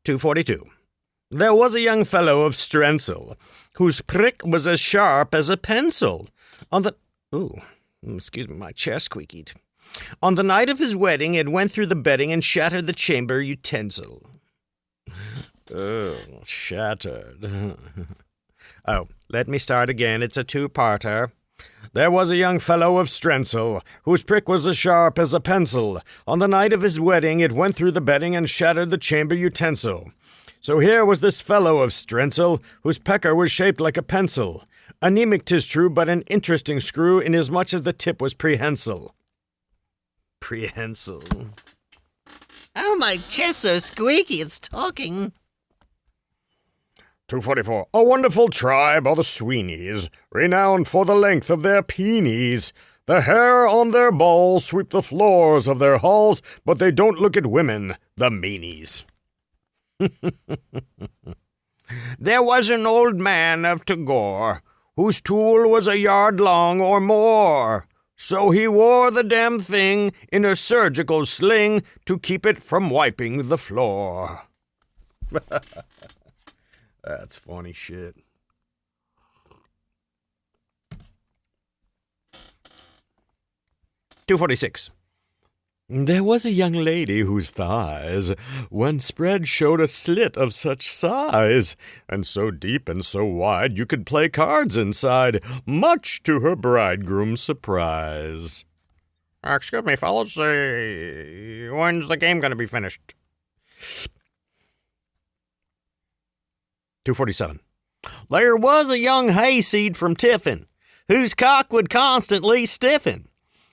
242. There was a young fellow of Strensel, whose prick was as sharp as a pencil. Excuse me, my chair squeakied. On the night of his wedding, it went through the bedding and shattered the chamber utensil. Oh, shattered. Let me start again. It's a two-parter. There was a young fellow of Strensel, whose prick was as sharp as a pencil. On the night of his wedding, it went through the bedding and shattered the chamber utensil. So here was this fellow of Strensel, whose pecker was shaped like a pencil. Anemic 'tis true, but an interesting screw, inasmuch as the tip was prehensile. Prehensile. Oh, my chest's so squeaky, it's talking. 244. A wonderful tribe are the Sweeneys, renowned for the length of their peenies. The hair on their balls sweep the floors of their halls, but they don't look at women, the meanies. There was an old man of Tagore, whose tool was a yard long or more. So he wore the damn thing in a surgical sling to keep it from wiping the floor. That's funny shit. 246. There was a young lady whose thighs, when spread, showed a slit of such size, and so deep and so wide you could play cards inside, much to her bridegroom's surprise. Excuse me, fellas, when's the game going to be finished? 247. There was a young hayseed from Tiffin, whose cock would constantly stiffen.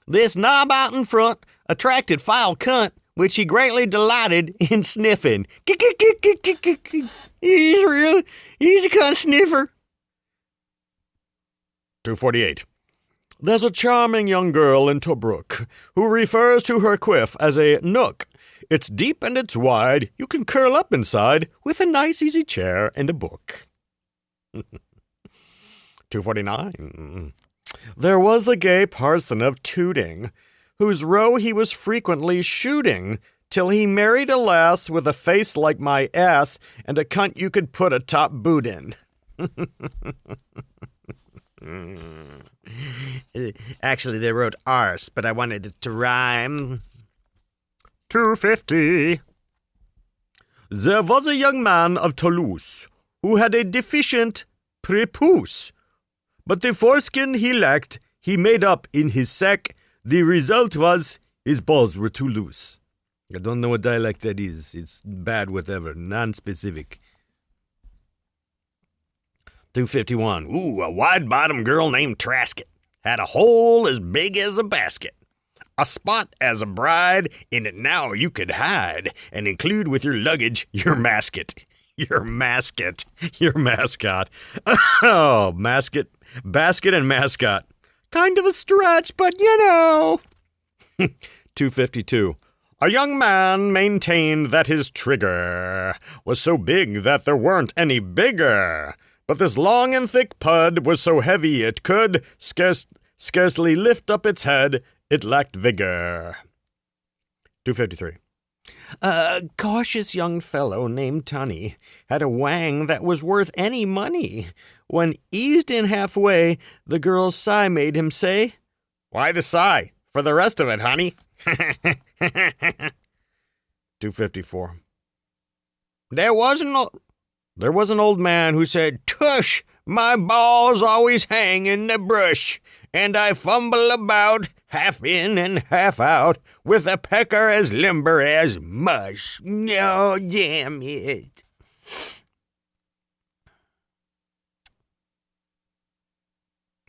This knob out in front attracted foul cunt, which he greatly delighted in sniffing. He's a cunt sniffer. 248. There's a charming young girl in Tobruk who refers to her quiff as a nook. It's deep and it's wide. You can curl up inside with a nice easy chair and a book. 249. There was the gay parson of Tooting, whose row he was frequently shooting, till he married a lass with a face like my ass and a cunt you could put a top boot in. Actually, they wrote arse, but I wanted it to rhyme. 250. There was a young man of Toulouse who had a deficient prepuce, but the foreskin he lacked he made up in his sack. The result was his balls were too loose. I don't know what dialect that is. It's bad whatever, non-specific. 251. A wide-bottomed girl named Trasket had a hole as big as a basket. A spot as a bride, in it now you could hide and include with your luggage your mascot. Your mascot. Oh, mascot. Basket and mascot. Kind of a stretch, but you know. 252. A young man maintained that his trigger was so big that there weren't any bigger. But this long and thick pud was so heavy it could scarcely lift up its head. It lacked vigor. 253. A cautious young fellow named Tunny had a wang that was worth any money. When eased in halfway, the girl's sigh made him say, "Why the sigh? For the rest of it, honey." 254. There was an old man who said, "Tush, my balls always hang in the brush, and I fumble about, half in and half out, with a pecker as limber as mush. No, damn it."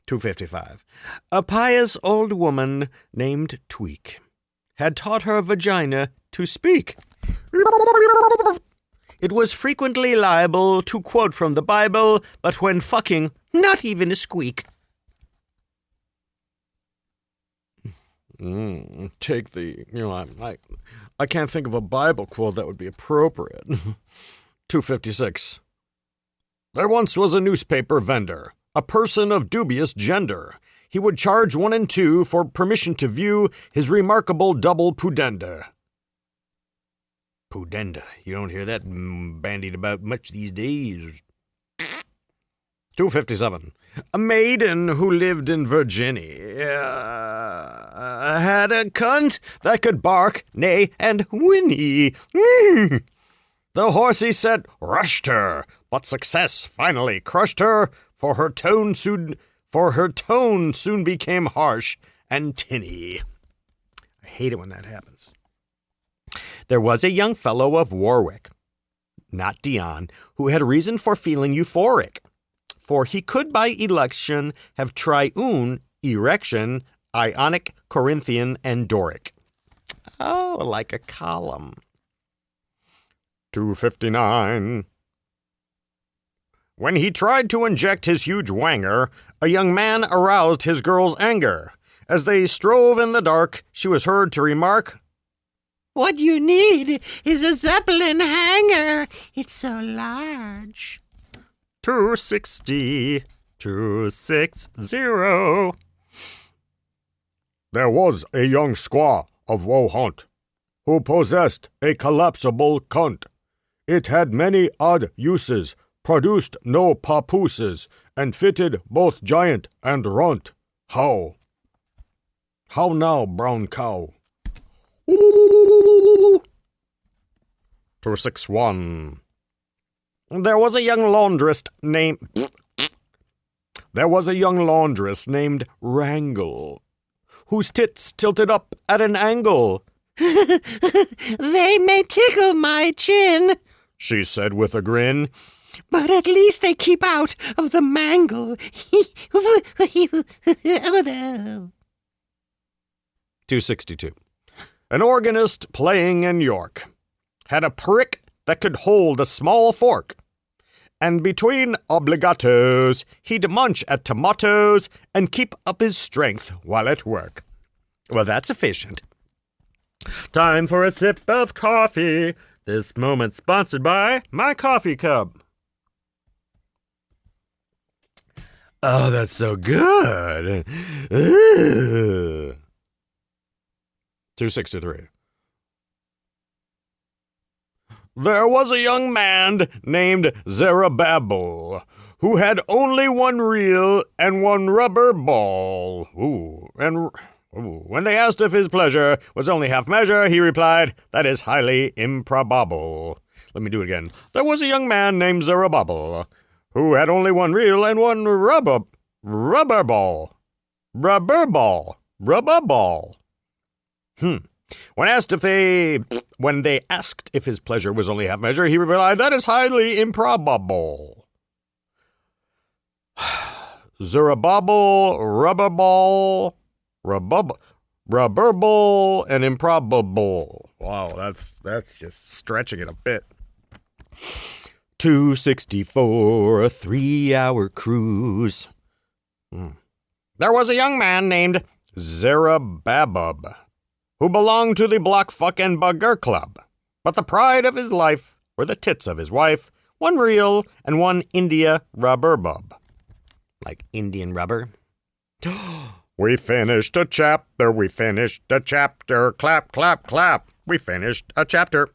255. A pious old woman named Tweak had taught her vagina to speak. It was frequently liable to quote from the Bible, but when fucking, not even a squeak. Take the, I can't think of a Bible quote that would be appropriate. 256. There once was a newspaper vendor, a person of dubious gender. He would charge 1 and 2 for permission to view his remarkable double pudenda. Pudenda. You don't hear that bandied about much these days. 257. A maiden who lived in Virginia had a cunt that could bark, neigh, and whinny. The horsey said rushed her, but success finally crushed her, for her tone soon became harsh and tinny. I hate it when that happens. There was a young fellow of Warwick, not Dion, who had reason for feeling euphoric, for he could by election have triune, erection, Ionic, Corinthian, and Doric. Oh, like a column. 259. When he tried to inject his huge wanger, a young man aroused his girl's anger. As they strove in the dark, she was heard to remark, What you need is a Zeppelin hanger. It's so large. 260. There was a young squaw of Wohunt who possessed a collapsible cunt. It had many odd uses, produced no papooses, and fitted both giant and runt. How? How now, brown cow? 261. There was a young laundress named Wrangle, whose tits tilted up at an angle. They may tickle my chin, she said with a grin, but at least they keep out of the mangle. 262. An organist playing in York had a prick that could hold a small fork, and between obligatos he'd munch at tomatoes and keep up his strength while at work. Well, that's efficient. Time for a sip of coffee. This moment sponsored by my coffee cup. Oh, that's so good. 263. There was a young man named Zerubbabel who had only one reel and one rubber ball. When they asked if his pleasure was only half measure, he replied, "That is highly improbable." Let me do it again. There was a young man named Zerubbabel who had only one reel and one rubber ball. When they asked if his pleasure was only half measure, he replied, "That is highly improbable." Zerubbabel, rubber ball, and improbable. Wow, that's just stretching it a bit. 264, a 3-hour cruise. There was a young man named Zerubbabel who belonged to the Block Fuck and Bugger Club, but the pride of his life were the tits of his wife, one reel and one India rubber bub. Like Indian rubber. We finished a chapter, clap, clap, clap. We finished a chapter.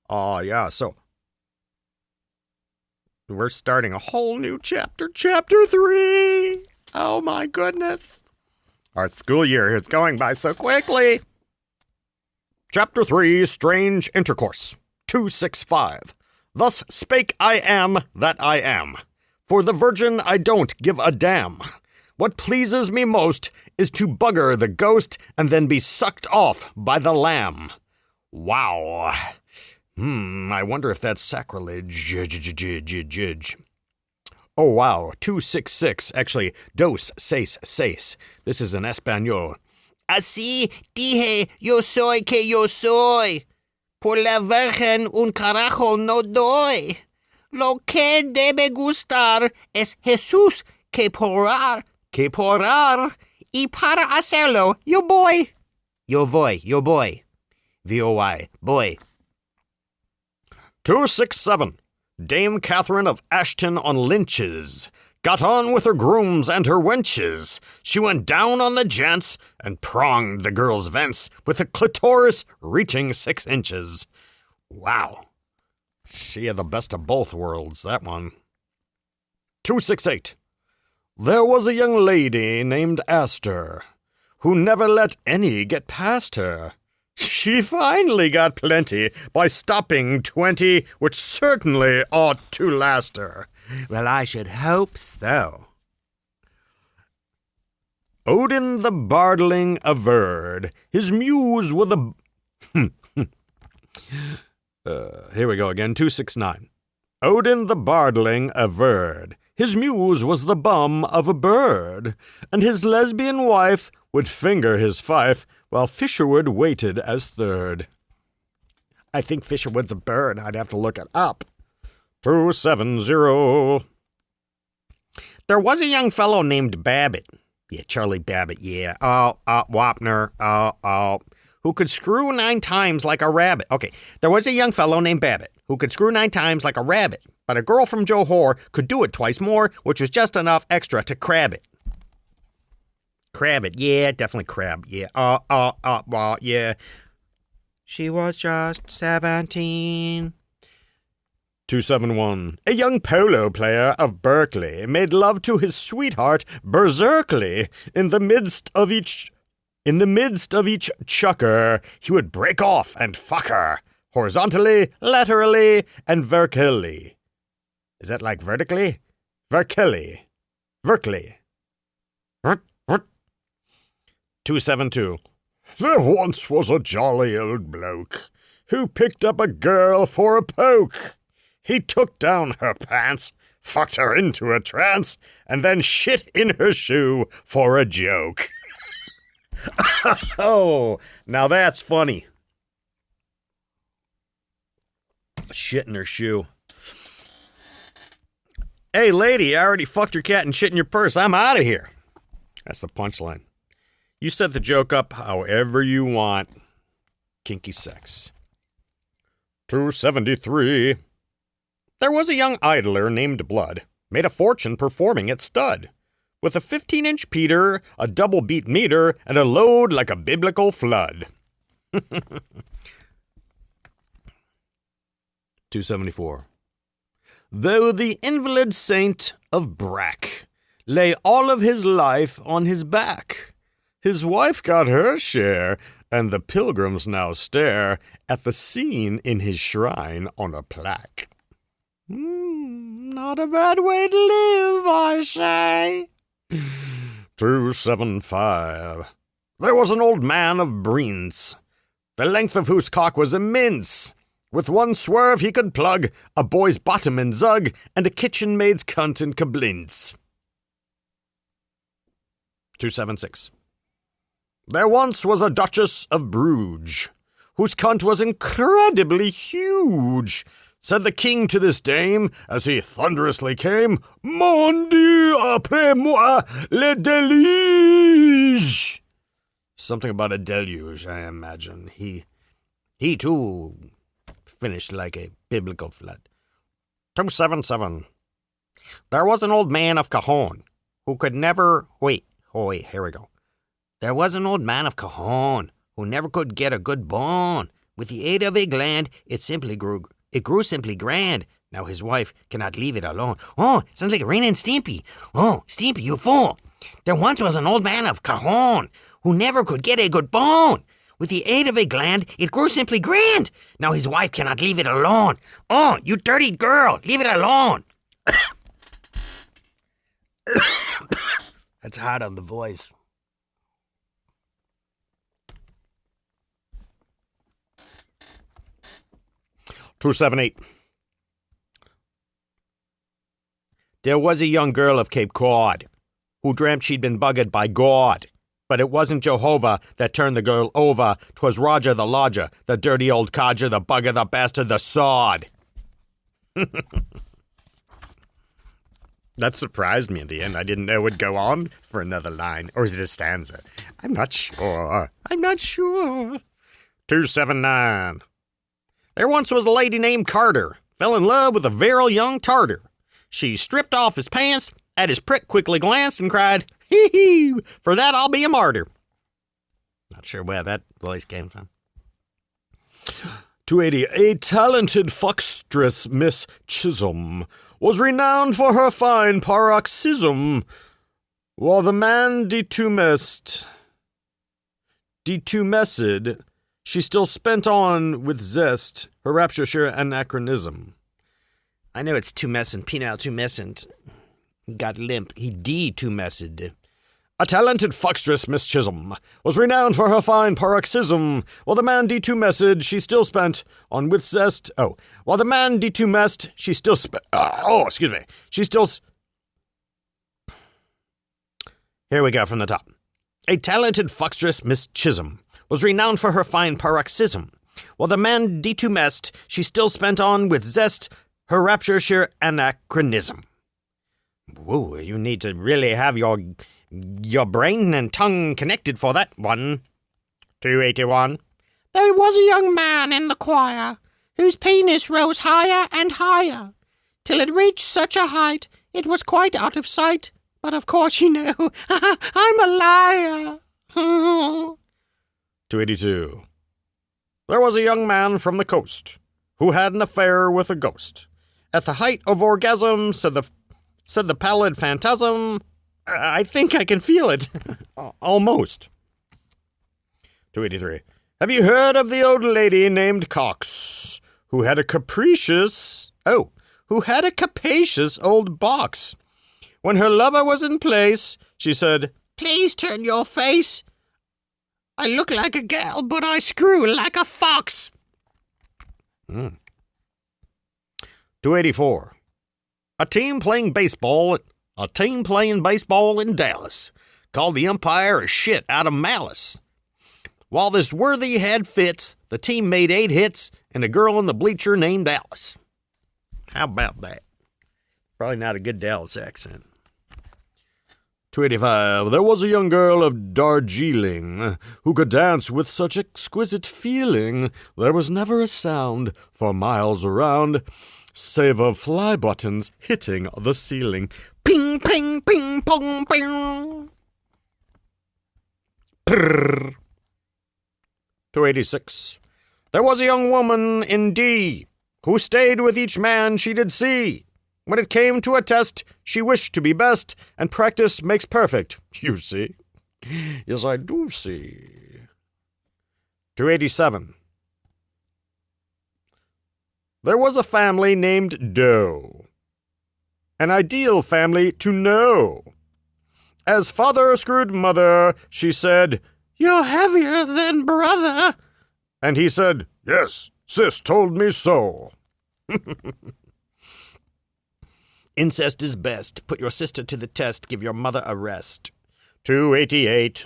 Oh, yeah, so we're starting a whole new chapter, chapter 3. Oh, my goodness. Our school year is going by so quickly. Chapter 3, Strange Intercourse. 265. Thus spake I am that I am. For the virgin I don't give a damn. What pleases me most is to bugger the ghost and then be sucked off by the lamb. Wow. I wonder if that's sacrilege. Oh, wow. 266. Actually, dos, seis. This is in Espanol. Así dije yo soy que yo soy. Por la virgen un carajo no doy. Lo que debe gustar es Jesús que porar. Y para hacerlo, yo voy. V-O-Y, boy. 267. Dame Catherine of Ashton on Lynches got on with her grooms and her wenches. She went down on the gents and pronged the girl's vents with a clitoris reaching 6 inches. Wow. She had the best of both worlds, that one. 268. There was a young lady named Astor, who never let any get past her. She finally got plenty by stopping 20, which certainly ought to last her. Well, I should hope so. Odin the Bardling averred his muse were the... Here we go again, 269. Odin the Bardling averred his muse was the bum of a bird, and his lesbian wife would finger his fife while Fisherwood waited as third. I think Fisherwood's a bird. I'd have to look it up. 270. There was a young fellow named Babbitt. Yeah, Charlie Babbitt, yeah. Wapner, who could screw 9 times like a rabbit. Okay, there was a young fellow named Babbitt who could screw 9 times like a rabbit, but a girl from Johor could do it twice more, which was just enough extra to crab it. Crab it, yeah, definitely crab, yeah. Yeah. She was just 17. 271. A young polo player of Berkeley made love to his sweetheart berserkly. In the midst of each chucker, he would break off and fuck her, horizontally, laterally, and vertically. Is that like vertically? Vertically. 272. There once was a jolly old bloke who picked up a girl for a poke. He took down her pants, fucked her into a trance, and then shit in her shoe for a joke. Oh, now that's funny. Shit in her shoe. Hey, lady, I already fucked your cat and shit in your purse. I'm out of here. That's the punchline. You set the joke up however you want. Kinky sex. 273. There was a young idler named Blood, made a fortune performing at stud, with a 15-inch Peter, a double-beat meter, and a load like a biblical flood. 274. Though the invalid saint of Brack lay all of his life on his back, his wife got her share, and the pilgrims now stare at the scene in his shrine on a plaque. Not a bad way to live, I say. 275. There was an old man of Breens, the length of whose cock was immense. With one swerve he could plug a boy's bottom in Zug and a kitchen maid's cunt in Koblenz. 276. There once was a Duchess of Bruges, whose cunt was incredibly huge. Said the king to this dame, as he thunderously came, Mon Dieu, après moi, le déluge. Something about a deluge, I imagine. He too finished like a biblical flood. 277. There was an old man of Cajon who could never... Wait, here we go. There was an old man of Cajon who never could get a good bone. With the aid of a gland, it grew simply grand. Now his wife cannot leave it alone. Oh, sounds like Ren and Stimpy. Oh, Stimpy, you fool. There once was an old man of Cajon who never could get a good bone. With the aid of a gland, it grew simply grand. Now his wife cannot leave it alone. Oh, you dirty girl, leave it alone. That's hard on the voice. 278. There was a young girl of Cape Cod who dreamt she'd been bugged by God. But it wasn't Jehovah that turned the girl over. 'Twas Roger the Lodger, the dirty old codger, the bugger, the bastard, the sod. That surprised me in the end. I didn't know it would go on for another line. Or is it a stanza? I'm not sure. 279. There once was a lady named Carter, fell in love with a virile young tartar. She stripped off his pants, at his prick quickly glanced and cried, hee hee, for that I'll be a martyr. Not sure where that voice came from. 280. A talented foxtress, Miss Chisholm, was renowned for her fine paroxysm, while the man detumesced, she still spent on with zest her rapture anachronism. I know it's tumescent, penile tumescent. Got limp. He detumesced. A talented foxtress, Miss Chisholm, was renowned for her fine paroxysm, while the man detumesced she still spent on with zest. Oh, while the man detumesced she still spent. She still. Here we go from the top. A talented foxtress, Miss Chisholm, was renowned for her fine paroxysm, while the man detumesced she still spent on with zest her rapture sheer anachronism. Whoa, you need to really have your brain and tongue connected for that one. 281. There was a young man in the choir whose penis rose higher and higher, till it reached such a height it was quite out of sight. But of course you know, I'm a liar. 282. There was a young man from the coast who had an affair with a ghost. At the height of orgasm, said the pallid phantasm, I think I can feel it. Almost. 283. Have you heard of the old lady named Cox, who had a capacious old box? When her lover was in place, she said, Please turn your face. I look like a gal, but I screw like a fox. 284. A team playing baseball in Dallas called the umpire a shit out of malice. While this worthy had fits, the team made 8 hits and a girl in the bleacher named Alice. How about that? Probably not a good Dallas accent. 285. There was a young girl of Darjeeling who could dance with such exquisite feeling. There was never a sound for miles around, save of fly buttons hitting the ceiling. Ping, ping, ping, pong, ping. Prrr. 286. There was a young woman in D who stayed with each man she did see. When it came to a test, she wished to be best, and practice makes perfect, you see. Yes, I do see. 287. There was a family named Doe, an ideal family to know. As father screwed mother, she said, You're heavier than brother. And he said, Yes, sis told me so. Incest is best. Put your sister to the test. Give your mother a rest. 288.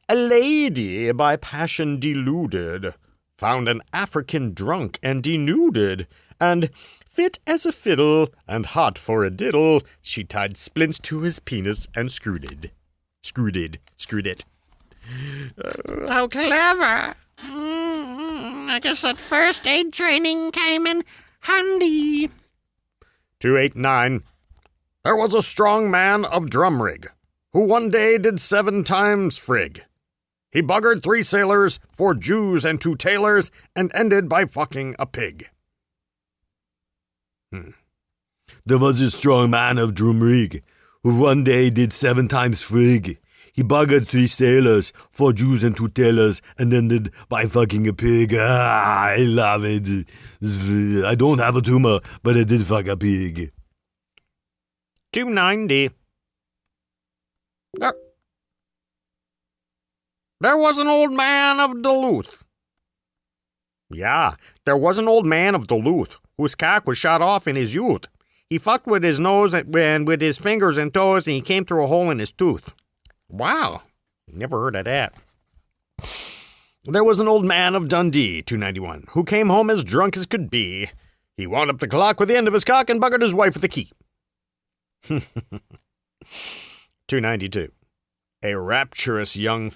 A lady by passion deluded found an African drunk and denuded, and fit as a fiddle and hot for a diddle, she tied splints to his penis and screwed it. How clever. I guess that first aid training came in handy. 289. There was a strong man of Drumrig, who one day did 7 times frig. He buggered 3 sailors, 4 Jews and 2 tailors, and ended by fucking a pig. There was a strong man of Drumrig, who one day did 7 times frig. He buggered 3 sailors, 4 Jews and 2 tailors, and ended by fucking a pig. I love it. I don't have a tumor, but I did fuck a pig. 290. There was an old man of Duluth. Yeah, there was an old man of Duluth whose cock was shot off in his youth. He fucked with his nose and with his fingers and toes, and he came through a hole in his tooth. Wow, never heard of that. There was an old man of Dundee, 291, who came home as drunk as could be. He wound up the clock with the end of his cock and buggered his wife with the key. 292. A rapturous young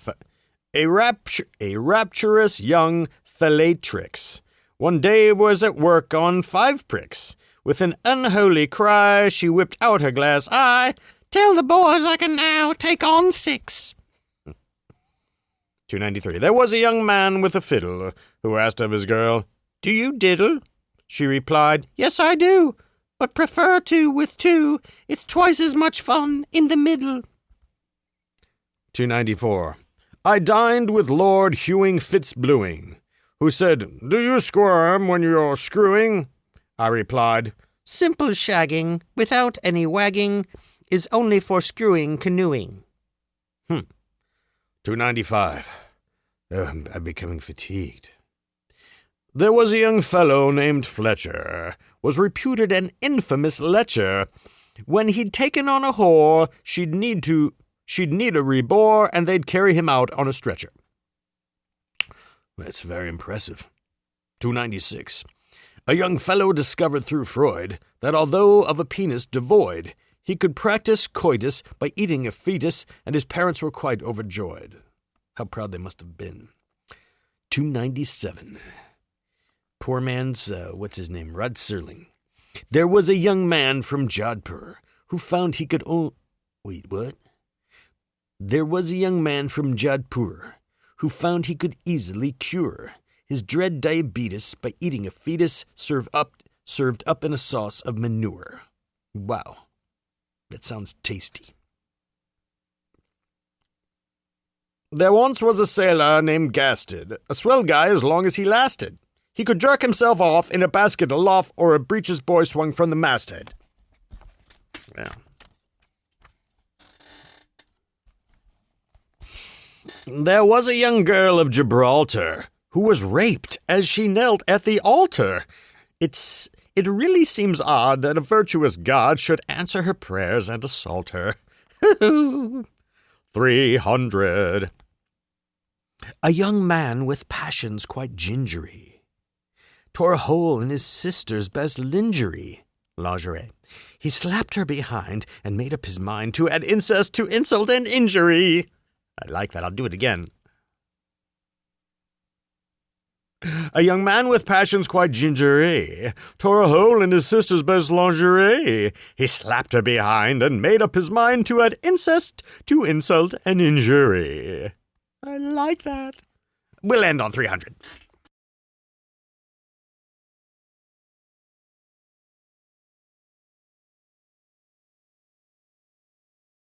fellatrix one day was at work on 5 pricks. With an unholy cry, she whipped out her glass eye. Tell the boys I can now take on 6. 293. There was a young man with a fiddle who asked of his girl, Do you diddle? She replied, Yes, I do, but prefer to with two. It's twice as much fun in the middle. 294. I dined with Lord Hewing Fitzbluing, who said, Do you squirm when you're screwing? I replied, Simple shagging, without any wagging, is only for screwing canoeing. 295. I'm becoming fatigued. There was a young fellow named Fletcher, was reputed an infamous lecher. When he'd taken on a whore, she'd need a rebore, and they'd carry him out on a stretcher. That's very impressive. 296. A young fellow discovered through Freud that although of a penis devoid, he could practice coitus by eating a fetus, and his parents were quite overjoyed. How proud they must have been. 297. Poor man's, Rud Serling. There was a young man from Jodhpur who found he could There was a young man from Jodhpur who found he could easily cure his dread diabetes by eating a fetus served up in a sauce of manure. Wow, that sounds tasty. There once was a sailor named Gasted, a swell guy as long as he lasted. He could jerk himself off in a basket aloft or a breeches buoy swung from the masthead. Well. There was a young girl of Gibraltar who was raped as she knelt at the altar. It really seems odd that a virtuous God should answer her prayers and assault her. 300. A young man with passions quite gingery tore a hole in his sister's best lingerie. Lingerie. He slapped her behind and made up his mind to add incest to insult and injury. I like that. I'll do it again. A young man with passions quite gingery tore a hole in his sister's best lingerie. He slapped her behind and made up his mind to add incest to insult and injury. I like that. We'll end on 300.